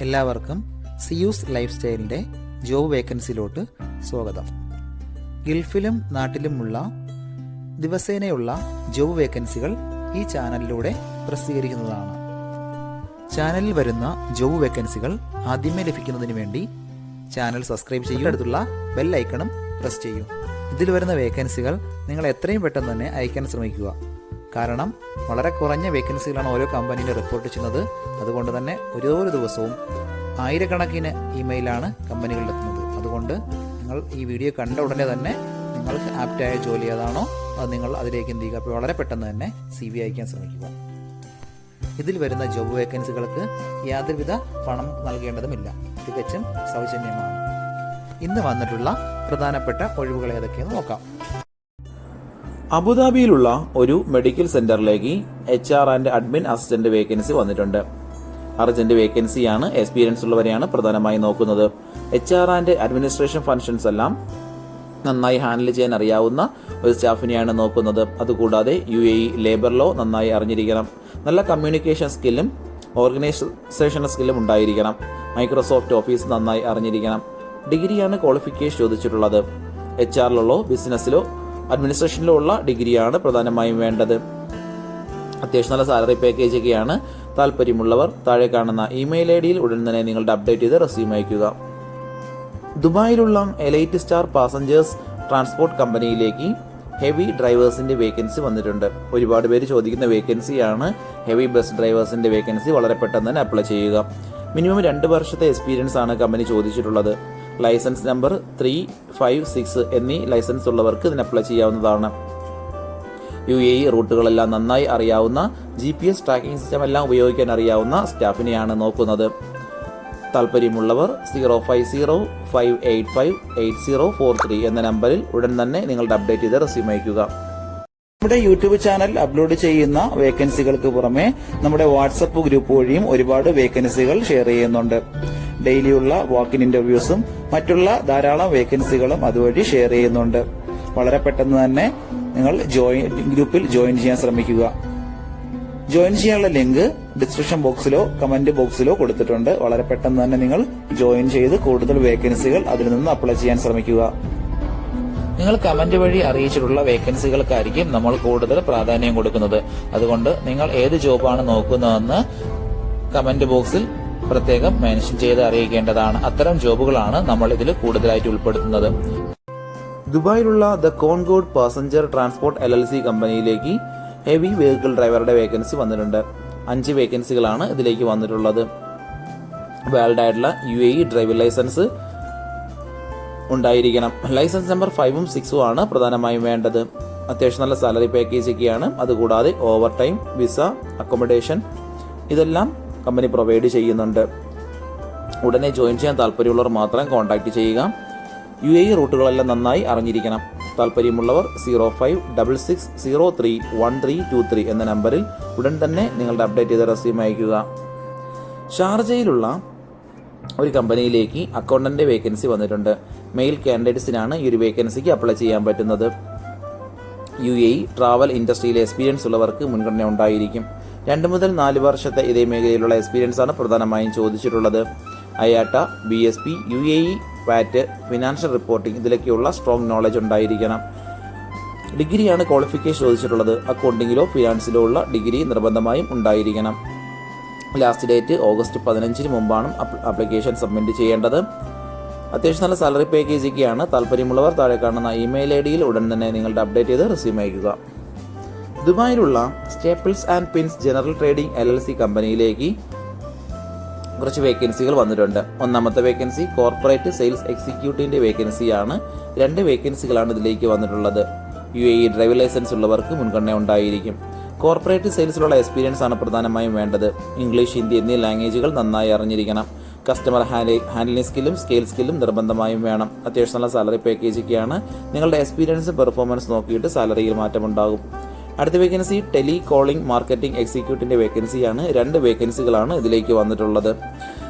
എല്ലാവർക്കും Zeus life സ്റ്റൈലിൻ്റെ job വേക്കൻസിയിലോട്ട് സ്വാഗതം. ഗൾഫിലും നാട്ടിലുമുള്ള ദിവസേനയുള്ള job വേക്കൻസികൾ ഈ ചാനലിലൂടെ പ്രസിദ്ധീകരിക്കുന്നതാണ്. ചാനലിൽ വരുന്ന ജോബ് വേക്കൻസികൾ ആദ്യമേ ലഭിക്കുന്നതിന് വേണ്ടി ചാനൽ സബ്സ്ക്രൈബ് ചെയ്യുക, അടുത്തുള്ള ബെൽ ഐക്കണും പ്രസ് ചെയ്യൂ. ഇതിൽ വരുന്ന വേക്കൻസികൾ നിങ്ങൾ എത്രയും പെട്ടെന്ന് തന്നെ അയക്കാൻ ശ്രമിക്കുക. കാരണം വളരെ കുറഞ്ഞ വേക്കൻസികളാണ് ഓരോ കമ്പനിയിലും റിപ്പോർട്ട് ചെയ്യുന്നത്. അതുകൊണ്ട് തന്നെ ഓരോ ദിവസവും ആയിരക്കണക്കിന് ഇമെയിലാണ് കമ്പനികളിലെത്തുന്നത്. അതുകൊണ്ട് നിങ്ങൾ ഈ വീഡിയോ കണ്ട ഉടനെ തന്നെ നിങ്ങൾക്ക് ആപ്റ്റായ ജോലി ഏതാണോ അത് നിങ്ങൾ അതിലേക്ക് എന്ത് ചെയ്യുക. അപ്പോൾ വളരെ പെട്ടെന്ന് തന്നെ CV അയക്കാൻ ശ്രമിക്കുക. ഇതിൽ വരുന്ന ജോബ് വേക്കൻസികൾക്ക് യാതൊരുവിധ പണം നൽകേണ്ടതുമില്ല, തികച്ചും സൗജന്യമാണ്. ഇന്ന് വന്നിട്ടുള്ള പ്രധാനപ്പെട്ട ഒഴിവുകൾ ഏതൊക്കെയെന്ന് നോക്കാം. അബുദാബിയിലുള്ള ഒരു മെഡിക്കൽ സെന്ററിലേക്ക് HR and admin assistant vacancy വന്നിട്ടുണ്ട്. അർജന്റ് വേക്കൻസിയാണ്. എക്സ്പീരിയൻസ് ഉള്ളവരെയാണ് പ്രധാനമായി നോക്കുന്നത്. HR ആൻഡ് അഡ്മിനിസ്ട്രേഷൻ ഫംഗ്ഷൻസ് എല്ലാം നന്നായി ഹാൻഡിൽ ചെയ്യാൻ അറിയാവുന്ന ഒരു സ്റ്റാഫിനെയാണ് നോക്കുന്നത്. അതുകൂടാതെ UAE ലേബർ ലോ നന്നായി അറിഞ്ഞിരിക്കണം. നല്ല കമ്മ്യൂണിക്കേഷൻ സ്കില്ലും ഓർഗനൈസേഷൻ സ്കില്ലും ഉണ്ടായിരിക്കണം. മൈക്രോസോഫ്റ്റ് ഓഫീസ് നന്നായി അറിഞ്ഞിരിക്കണം. ഡിഗ്രിയാണ് ക്വാളിഫിക്കേഷൻ ചോദിച്ചിട്ടുള്ളത്. HR-ലോ ബിസിനസ്സിലോ അഡ്മിനിസ്ട്രേഷനിലോ ഉള്ള ഡിഗ്രിയാണ് പ്രധാനമായും വേണ്ടത്. അത്യാവശ്യം നല്ല സാലറി പാക്കേജ് ഒക്കെയാണ്. താല്പര്യമുള്ളവർ താഴെ കാണുന്ന ഇമെയിൽ ID-യിൽ ഉടൻ തന്നെ നിങ്ങളുടെ അപ്ഡേറ്റ് ചെയ്ത് റെസ്യൂം അയക്കുക. ദുബായിലുള്ള എലൈറ്റ് സ്റ്റാർ പാസഞ്ചേഴ്സ് ട്രാൻസ്പോർട്ട് കമ്പനിയിലേക്ക് ഹെവി ഡ്രൈവേഴ്സിന്റെ വേക്കൻസി വന്നിട്ടുണ്ട്. ഒരുപാട് പേര് ചോദിക്കുന്ന വേക്കൻസിയാണ് ഹെവി ബസ് ഡ്രൈവേഴ്സിന്റെ വേക്കൻസി. വളരെ പെട്ടെന്ന് തന്നെ അപ്ലൈ ചെയ്യുക. മിനിമം 2 വർഷത്തെ എക്സ്പീരിയൻസ് ആണ് കമ്പനി ചോദിച്ചിട്ടുള്ളത്. ലൈസൻസ് നമ്പർ 356 എന്നീ ലൈസൻസ് ഉള്ളവർക്ക് ഇതിന് അപ്ലൈ ചെയ്യാവുന്നതാണ്. UAE റൂട്ടുകളെല്ലാം നന്നായി അറിയാവുന്ന GPS ട്രാക്കിംഗ് സിസ്റ്റം എല്ലാം ഉപയോഗിക്കാൻ അറിയാവുന്ന സ്റ്റാഫിനെയാണ് നോക്കുന്നത്. താല്പര്യമുള്ളവർ 05058588043 എന്ന നമ്പറിൽ ഉടൻ തന്നെ നിങ്ങളുടെ അപ്ഡേറ്റ് ചെയ്ത് റെസ്യൂം അയക്കുക. നമ്മുടെ യൂട്യൂബ് ചാനൽ അപ്ലോഡ് ചെയ്യുന്ന വേക്കൻസികൾക്ക് പുറമെ നമ്മുടെ വാട്സപ്പ് ഗ്രൂപ്പ് വഴിയും ഒരുപാട് വേക്കൻസികൾ ഷെയർ ചെയ്യുന്നുണ്ട്. ഡെയിലിയുള്ള വാക്കിൻ ഇന്റർവ്യൂസും മറ്റുള്ള ധാരാളം വേക്കൻസികളും അതുവഴി ഷെയർ ചെയ്യുന്നുണ്ട്. വളരെ പെട്ടെന്ന് തന്നെ നിങ്ങൾ ഗ്രൂപ്പിൽ ജോയിൻ ചെയ്യാൻ ശ്രമിക്കുക. ജോയിൻ ചെയ്യാനുള്ള ലിങ്ക് ഡിസ്ക്രിപ്ഷൻ ബോക്സിലോ കമന്റ് ബോക്സിലോ കൊടുത്തിട്ടുണ്ട്. വളരെ പെട്ടെന്ന് തന്നെ നിങ്ങൾ ജോയിൻ ചെയ്ത് കൂടുതൽ വേക്കൻസികൾ അതിൽ നിന്ന് അപ്ലൈ ചെയ്യാൻ ശ്രമിക്കുക. നിങ്ങൾ കമന്റ് വഴി അറിയിച്ചിട്ടുള്ള വേക്കൻസികൾക്കായിരിക്കും നമ്മൾ കൂടുതൽ പ്രാധാന്യം കൊടുക്കുന്നത്. അതുകൊണ്ട് നിങ്ങൾ ഏത് ജോബാണ് നോക്കുന്നതെന്ന് കമന്റ് ബോക്സിൽ പ്രത്യേകം മെൻഷൻ ചെയ്ത് അറിയിക്കേണ്ടതാണ്. അത്തരം ജോബുകളാണ് നമ്മൾ ഇതിൽ കൂടുതലായിട്ട് ഉൾപ്പെടുത്തുന്നത്. ദുബായിലുള്ള the Concord Passenger Transport LLC കമ്പനിയിലേക്ക് ഹെവി വെഹിക്കിൾ ഡ്രൈവറുടെ വേക്കൻസി വന്നിട്ടുണ്ട്. 5 വേക്കൻസികളാണ് ഇതിലേക്ക് വന്നിട്ടുള്ളത്. വാലിഡ് ആയിട്ടുള്ള UAE ഡ്രൈവിംഗ് ലൈസൻസ് ഉണ്ടായിരിക്കണം. ലൈസൻസ് നമ്പർ 5ഉം 6ഉം ആണ് പ്രധാനമായും വേണ്ടത്. അത്യാവശ്യം നല്ല സാലറി പാക്കേജ് ഒക്കെയാണ്. അതുകൂടാതെ ഓവർ ടൈം, വിസ, അക്കോമഡേഷൻ ഇതെല്ലാം കമ്പനി പ്രൊവൈഡ് ചെയ്യുന്നുണ്ട്. ഉടനെ ജോയിൻ ചെയ്യാൻ താല്പര്യമുള്ളവർ മാത്രം കോൺടാക്ട് ചെയ്യുക. UAE റൂട്ടുകളെല്ലാം നന്നായി അറിഞ്ഞിരിക്കണം. താല്പര്യമുള്ളവർ 0566031323 എന്ന നമ്പറിൽ ഉടൻ തന്നെ നിങ്ങളുടെ അപ്ഡേറ്റ് ചെയ്ത റെസ്യൂം അയക്കുക. ഷാർജയിലുള്ള ഒരു കമ്പനിയിലേക്ക് അക്കൗണ്ടന്റ് വേക്കൻസി വന്നിട്ടുണ്ട്. മെയിൽ കാൻഡിഡേറ്റ്സിനാണ് ഈ ഒരു വേക്കൻസിക്ക് അപ്ലൈ ചെയ്യാൻ പറ്റുന്നത്. UAE ട്രാവൽ ഇൻഡസ്ട്രിയിലെ എക്സ്പീരിയൻസ് ഉള്ളവർക്ക് മുൻഗണന ഉണ്ടായിരിക്കും. 2 മുതൽ 4 വർഷത്തെ ഇതേ മേഖലയിലുള്ള എക്സ്പീരിയൻസ് ആണ് പ്രധാനമായും ചോദിച്ചിട്ടുള്ളത്. IATA, BSP, UAE VAT, financial reporting ഇതിലൊക്കെയുള്ള സ്ട്രോങ് നോളജ് ഉണ്ടായിരിക്കണം. ഡിഗ്രിയാണ് ക്വാളിഫിക്കേഷൻ ചോദിച്ചിട്ടുള്ളത്. അക്കൗണ്ടിങ്ങിലോ ഫിനാൻസിലോ ഉള്ള ഡിഗ്രി നിർബന്ധമായും ഉണ്ടായിരിക്കണം. ലാസ്റ്റ് ഡേറ്റ് ഓഗസ്റ്റ് 15 മുമ്പാണ് ആപ്ലിക്കേഷൻ സബ്മിറ്റ് ചെയ്യേണ്ടത്. അത്യാവശ്യം നല്ല സാലറി പാക്കേജ് ഒക്കെയാണ്. താല്പര്യമുള്ളവർ താഴെ കാണുന്ന ഇമെയിൽ ID-യിൽ ഉടൻ തന്നെ നിങ്ങളുടെ അപ്ഡേറ്റ് ചെയ്ത് റെസ്യൂം അയക്കുക. ദുബായിലുള്ള Staples and Pins general trading LLC കമ്പനിയിലേക്ക് കുറച്ച് വേക്കൻസികൾ വന്നിട്ടുണ്ട്. ഒന്നാമത്തെ വേക്കൻസി കോർപ്പറേറ്റ് സെയിൽസ് എക്സിക്യൂട്ടീവിന്റെ വേക്കൻസിയാണ്. 2 വേക്കൻസികളാണ് ഇതിലേക്ക് വന്നിട്ടുള്ളത്. UAE ഡ്രൈവിംഗ് ലൈസൻസ് ഉള്ളവർക്ക് മുൻഗണന ഉണ്ടായിരിക്കും. കോർപ്പറേറ്റ് സെയിൽസിലുള്ള എക്സ്പീരിയൻസ് ആണ് പ്രധാനമായും വേണ്ടത്. ഇംഗ്ലീഷ്, ഹിന്ദി എന്നീ ലാംഗ്വേജുകൾ നന്നായി അറിഞ്ഞിരിക്കണം. കസ്റ്റമർ ഹാൻഡ്ലിംഗ് സ്കില്ലും സ്കെയിൽ സ്കില്ലും നിർബന്ധമായും വേണം. അത്യാവശ്യം നല്ല സാലറി പാക്കേജ് ഒക്കെയാണ്. നിങ്ങളുടെ എക്സ്പീരിയൻസും പെർഫോമൻസ് നോക്കിയിട്ട് സാലറിയിൽ മാറ്റമുണ്ടാകും. അടുത്ത വേക്കൻസി ടെലി കോളിംഗ് മാർക്കറ്റിംഗ് എക്സിക്യൂട്ടീവിന്റെ വേക്കൻസിയാണ്. 2 വേക്കൻസികളാണ് ഇതിലേക്ക് വന്നിട്ടുള്ളത്.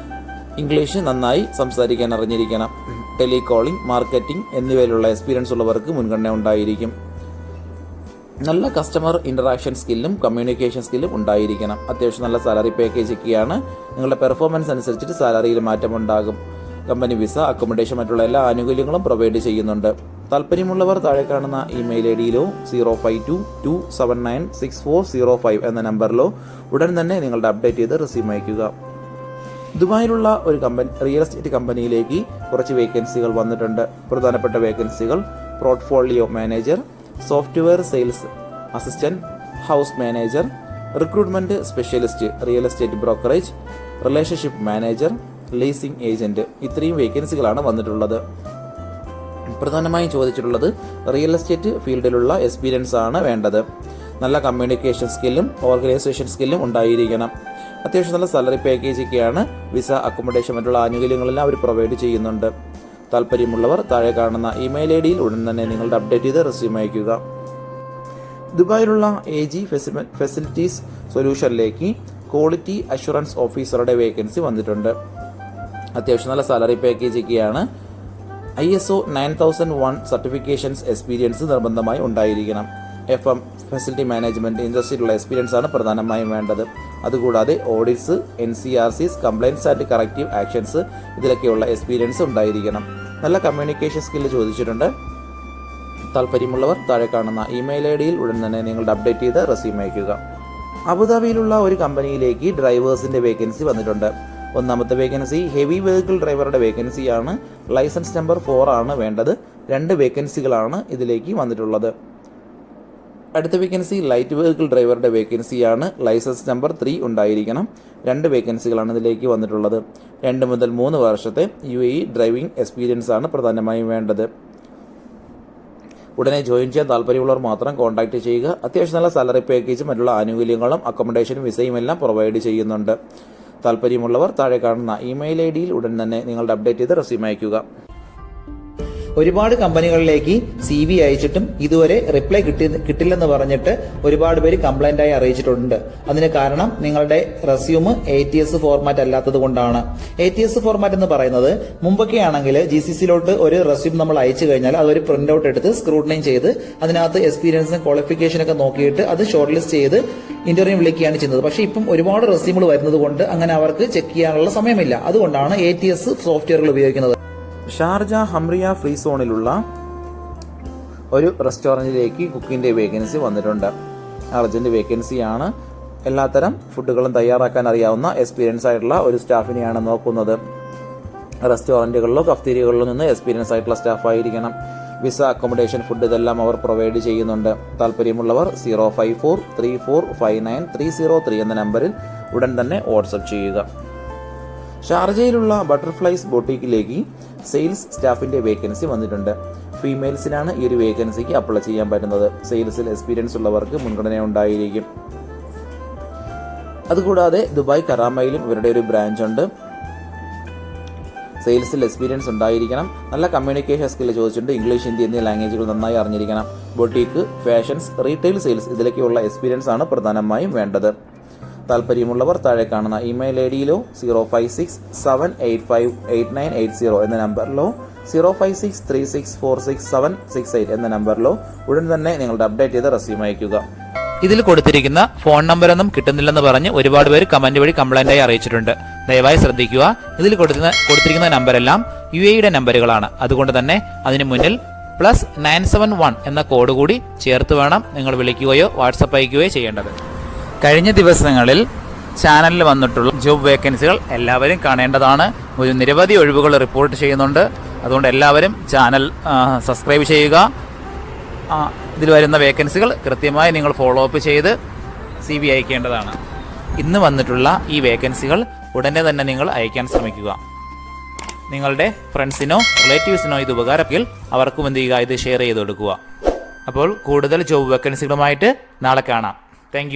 ഇംഗ്ലീഷ് നന്നായി സംസാരിക്കാൻ അറിഞ്ഞിരിക്കണം. ടെലി കോളിംഗ്, മാർക്കറ്റിംഗ് എന്നിവയിലുള്ള എക്സ്പീരിയൻസ് ഉള്ളവർക്ക് മുൻഗണന ഉണ്ടായിരിക്കും. നല്ല കസ്റ്റമർ ഇൻറ്ററാക്ഷൻ സ്കില്ലും കമ്മ്യൂണിക്കേഷൻ സ്കില്ലും ഉണ്ടായിരിക്കണം. അത്യാവശ്യം നല്ല സാലറി പാക്കേജ് ഒക്കെയാണ്. നിങ്ങളുടെ പെർഫോമൻസ് അനുസരിച്ചിട്ട് സാലറിയിൽ മാറ്റമുണ്ടാകും. കമ്പനി വിസ, അക്കോമഡേഷൻ, മറ്റുള്ള എല്ലാ ആനുകൂല്യങ്ങളും പ്രൊവൈഡ് ചെയ്യുന്നുണ്ട്. താല്പര്യമുള്ളവർ താഴെ കാണുന്ന ഇമെയിൽ ഐ ഡിയിലോ 0522796405 എന്ന നമ്പറിലോ ഉടൻ തന്നെ നിങ്ങളുടെ അപ്ഡേറ്റ് ചെയ്ത് റെസ്യൂം അയയ്ക്കുക. ദുബായിലുള്ള ഒരു റിയൽ എസ്റ്റേറ്റ് കമ്പനിയിലേക്ക് കുറച്ച് വേക്കൻസികൾ വന്നിട്ടുണ്ട്. പ്രധാനപ്പെട്ട വേക്കൻസികൾ portfolio manager, software sales assistant, house manager, recruitment specialist, real estate brokerage, relationship manager, leasing agent. ഇത്രയും വേക്കൻസികളാണ് വന്നിട്ടുള്ളത്. പ്രധാനമായും ചോദിച്ചിട്ടുള്ളത് റിയൽ എസ്റ്റേറ്റ് ഫീൽഡിലുള്ള എക്സ്പീരിയൻസ് ആണ് വേണ്ടത്. നല്ല കമ്മ്യൂണിക്കേഷൻ സ്കില്ലും ഓർഗനൈസേഷൻ സ്കില്ലും ഉണ്ടായിരിക്കണം. അത്യാവശ്യം നല്ല സാലറി പാക്കേജ് ഒക്കെയാണ്. വിസ, അക്കോമഡേഷൻ, മറ്റുള്ള ആനുകൂല്യങ്ങളെല്ലാം അവർ പ്രൊവൈഡ് ചെയ്യുന്നുണ്ട്. താല്പര്യമുള്ളവർ താഴെ കാണുന്ന ഇമെയിൽ ഐ ഡിയിൽ ഉടൻ തന്നെ നിങ്ങളുടെ അപ്ഡേറ്റ് ചെയ്ത് റെസ്യൂം അയയ്ക്കുക. ദുബായിലുള്ള AG ഫെസിലിറ്റീസ് സൊല്യൂഷനിലേക്ക് ക്വാളിറ്റി അഷുറൻസ് ഓഫീസറുടെ വേക്കൻസി വന്നിട്ടുണ്ട്. അത്യാവശ്യം നല്ല സാലറി പാക്കേജ് ഒക്കെയാണ്. ISO 9001 സർട്ടിഫിക്കേഷൻസ് എക്സ്പീരിയൻസ് നിർബന്ധമായി ഉണ്ടായിരിക്കണം. FM ഫെസിലിറ്റി മാനേജ്മെന്റ് ഇൻഡസ്ട്രിയിലുള്ള എക്സ്പീരിയൻസ് ആണ് പ്രധാനമായും വേണ്ടത്. അതുകൂടാതെ audits, NCRCs, complaints and corrective actions, ഇതിലൊക്കെയുള്ള എക്സ്പീരിയൻസ് ഉണ്ടായിരിക്കണം. നല്ല കമ്മ്യൂണിക്കേഷൻ സ്കില്ല് ചോദിച്ചിട്ടുണ്ട്. താല്പര്യമുള്ളവർ താഴെ കാണുന്ന ഇമെയിൽ ഐ ഡിയിൽ ഉടൻ തന്നെ നിങ്ങളുടെ അപ്ഡേറ്റ് ചെയ്ത് റെസ്യൂം അയയ്ക്കുക. അബുദാബിയിലുള്ള ഒരു കമ്പനിയിലേക്ക് ഡ്രൈവേഴ്സിന്റെ വേക്കൻസി വന്നിട്ടുണ്ട്. ഒന്നാമത്തെ വേക്കൻസി ഹെവി വെഹിക്കിൾ ഡ്രൈവറുടെ വേക്കൻസിയാണ്. ലൈസൻസ് നമ്പർ 4 ആണ് വേണ്ടത്. 2 വേക്കൻസികളാണ് ഇതിലേക്ക് വന്നിട്ടുള്ളത്. അടുത്ത വേക്കൻസി ലൈറ്റ് വെഹിക്കിൾ ഡ്രൈവറുടെ വേക്കൻസിയാണ്. ലൈസൻസ് നമ്പർ 3 ഉണ്ടായിരിക്കണം. 2 വേക്കൻസികളാണ് ഇതിലേക്ക് വന്നിട്ടുള്ളത്. 2 മുതൽ 3 വർഷത്തെ UAE ഡ്രൈവിംഗ് എക്സ്പീരിയൻസ് ആണ് പ്രധാനമായും വേണ്ടത്. ഉടനെ ജോയിൻ ചെയ്യാൻ താല്പര്യമുള്ളവർ മാത്രം കോൺടാക്ട് ചെയ്യുക. അത്യാവശ്യം നല്ല സാലറി പാക്കേജും മറ്റുള്ള ആനുകൂല്യങ്ങളും അക്കോമഡേഷനും വിസയും എല്ലാം പ്രൊവൈഡ് ചെയ്യുന്നുണ്ട്. താല്പര്യമുള്ളവർ താഴെ കാണുന്ന ഇമെയിൽ ഐ ഡിയിൽ ഉടൻ തന്നെ നിങ്ങളുടെ അപ്ഡേറ്റ് ചെയ്ത് റെസ്യൂം അയയ്ക്കുക. ഒരുപാട് കമ്പനികളിലേക്ക് CV അയച്ചിട്ടും ഇതുവരെ റിപ്ലൈ കിട്ടില്ലെന്ന് പറഞ്ഞിട്ട് ഒരുപാട് പേര് കംപ്ലൈന്റ് ആയി അറിയിച്ചിട്ടുണ്ട്. അതിന് കാരണം നിങ്ങളുടെ റെസ്യൂം ATS ഫോർമാറ്റ് അല്ലാത്തത് കൊണ്ടാണ്. ATS ഫോർമാറ്റ് എന്ന് പറയുന്നത് മുമ്പൊക്കെ ആണെങ്കിൽ GCCയിലോട്ട് ഒരു റെസ്യൂം നമ്മൾ അയച്ചു കഴിഞ്ഞാൽ അതൊരു പ്രിന്റ് ഔട്ട് എടുത്ത് സ്ക്രൂട്ടനൈ ചെയ്ത് അതിനകത്ത് എക്സ്പീരിയൻസും ക്വാളിഫിക്കേഷനൊക്കെ നോക്കിയിട്ട് അത് ഷോർട്ട് ലിസ്റ്റ് ചെയ്ത് ഇന്റർവ്യൂ വിളിക്കുകയാണ് ചെയ്യുന്നത്. പക്ഷേ ഇപ്പം ഒരുപാട് റെസ്യൂമുകൾ വരുന്നത് കൊണ്ട് അങ്ങനെ അവർക്ക് ചെക്ക് ചെയ്യാനുള്ള സമയമില്ല. അതുകൊണ്ടാണ് ATS സോഫ്റ്റ്വെയറുകൾ ഉപയോഗിക്കുന്നത്. ഷാർജ ഹംറിയ ഫ്രീ സോണിലുള്ള ഒരു റെസ്റ്റോറൻറ്റിലേക്ക് കുക്കിൻ്റെ വേക്കൻസി വന്നിട്ടുണ്ട്. അർജന്റ് വേക്കൻസിയാണ്. എല്ലാത്തരം ഫുഡുകളും തയ്യാറാക്കാൻ അറിയാവുന്ന എക്സ്പീരിയൻസ് ആയിട്ടുള്ള ഒരു സ്റ്റാഫിനെയാണ് നോക്കുന്നത്. റെസ്റ്റോറൻറ്റുകളിലോ കഫ്തീരിയകളിലോ നിന്ന് എക്സ്പീരിയൻസ് ആയിട്ടുള്ള സ്റ്റാഫ് ആയിരിക്കണം. വിസ, അക്കോമഡേഷൻ, ഫുഡ് ഇതെല്ലാം അവർ പ്രൊവൈഡ് ചെയ്യുന്നുണ്ട്. താല്പര്യമുള്ളവർ 0543459303 എന്ന നമ്പറിൽ ഉടൻ തന്നെ വാട്സപ്പ് ചെയ്യുക. ഷാർജയിലുള്ള ബട്ടർഫ്ലൈസ് ബൊട്ടീക്കിലേക്ക് സെയിൽസ് സ്റ്റാഫിന്റെ വേക്കൻസി വന്നിട്ടുണ്ട്. ഫീമെയിൽസിനാണ് ഈ ഒരു വേക്കൻസിക്ക് അപ്ലൈ ചെയ്യാൻ പറ്റുന്നത്. സെയിൽസിൽ എക്സ്പീരിയൻസ് ഉള്ളവർക്ക് മുൻഗണന ഉണ്ടായിരിക്കും. അതുകൂടാതെ ദുബായ് കറാമയിലും ഇവരുടെ ഒരു ബ്രാഞ്ച് ഉണ്ട്. സെയിൽസിൽ എക്സ്പീരിയൻസ് ഉണ്ടായിരിക്കണം. നല്ല കമ്മ്യൂണിക്കേഷൻ സ്കില്ല് ചോദിച്ചിട്ടുണ്ട്. ഇംഗ്ലീഷ്, ഹിന്ദി എന്നീ ലാംഗ്വേജുകൾ നന്നായി അറിഞ്ഞിരിക്കണം. ബൊട്ടീക്ക്, ഫാഷൻസ്, റീറ്റെയിൽ സെയിൽസ് ഇതിലേക്കുള്ള എക്സ്പീരിയൻസ് ആണ് പ്രധാനമായും വേണ്ടത്. താല്പര്യമുള്ളവർ താഴെ കാണുന്ന ഇമെയിൽ ഐ ഡിയിലോ 0567858980 എന്ന നമ്പറിലോ 0563646768 എന്ന നമ്പറിലോ ഉടൻ തന്നെ നിങ്ങളുടെ അപ്ഡേറ്റ് ചെയ്ത് റെസ്യൂം അയയ്ക്കുക. ഇതിൽ കൊടുത്തിരിക്കുന്ന ഫോൺ നമ്പറൊന്നും കിട്ടുന്നില്ലെന്ന് പറഞ്ഞ് ഒരുപാട് പേര് കമന്റ് വഴി കംപ്ലൈന്റായി അറിയിച്ചിട്ടുണ്ട്. ദയവായി ശ്രദ്ധിക്കുക. ഇതിൽ കൊടുത്തിരിക്കുന്ന നമ്പരെല്ലാം UAE നമ്പറുകളാണ്. അതുകൊണ്ട് തന്നെ അതിന് മുന്നിൽ +971 എന്ന കോഡ് കൂടി ചേർത്ത് വേണം നിങ്ങൾ വിളിക്കുകയോ വാട്സപ്പ് അയക്കുകയോ ചെയ്യേണ്ടത്. കഴിഞ്ഞ ദിവസങ്ങളിൽ ചാനലിൽ വന്നിട്ടുള്ള ജോബ് വേക്കൻസികൾ എല്ലാവരും കാണേണ്ടതാണ്. ഒരു നിരവധി ഒഴിവുകൾ റിപ്പോർട്ട് ചെയ്യുന്നുണ്ട്. അതുകൊണ്ട് എല്ലാവരും ചാനൽ സബ്സ്ക്രൈബ് ചെയ്യുക. ഇതിൽ വരുന്ന വേക്കൻസികൾ കൃത്യമായി നിങ്ങൾ ഫോളോ അപ്പ് ചെയ്ത് CV അയക്കേണ്ടതാണ്. ഇന്ന് വന്നിട്ടുള്ള ഈ വേക്കൻസികൾ ഉടനെ തന്നെ നിങ്ങൾ അയക്കാൻ ശ്രമിക്കുക. നിങ്ങളുടെ ഫ്രണ്ട്സിനോ റിലേറ്റീവ്സിനോ ഇത് ഉപകാരമെങ്കിൽ അവർക്കും എന്ത് ചെയ്യുക, ഇത് ഷെയർ ചെയ്ത് കൊടുക്കുക. അപ്പോൾ കൂടുതൽ ജോബ് വേക്കൻസികളുമായിട്ട് നാളെ കാണാം. താങ്ക്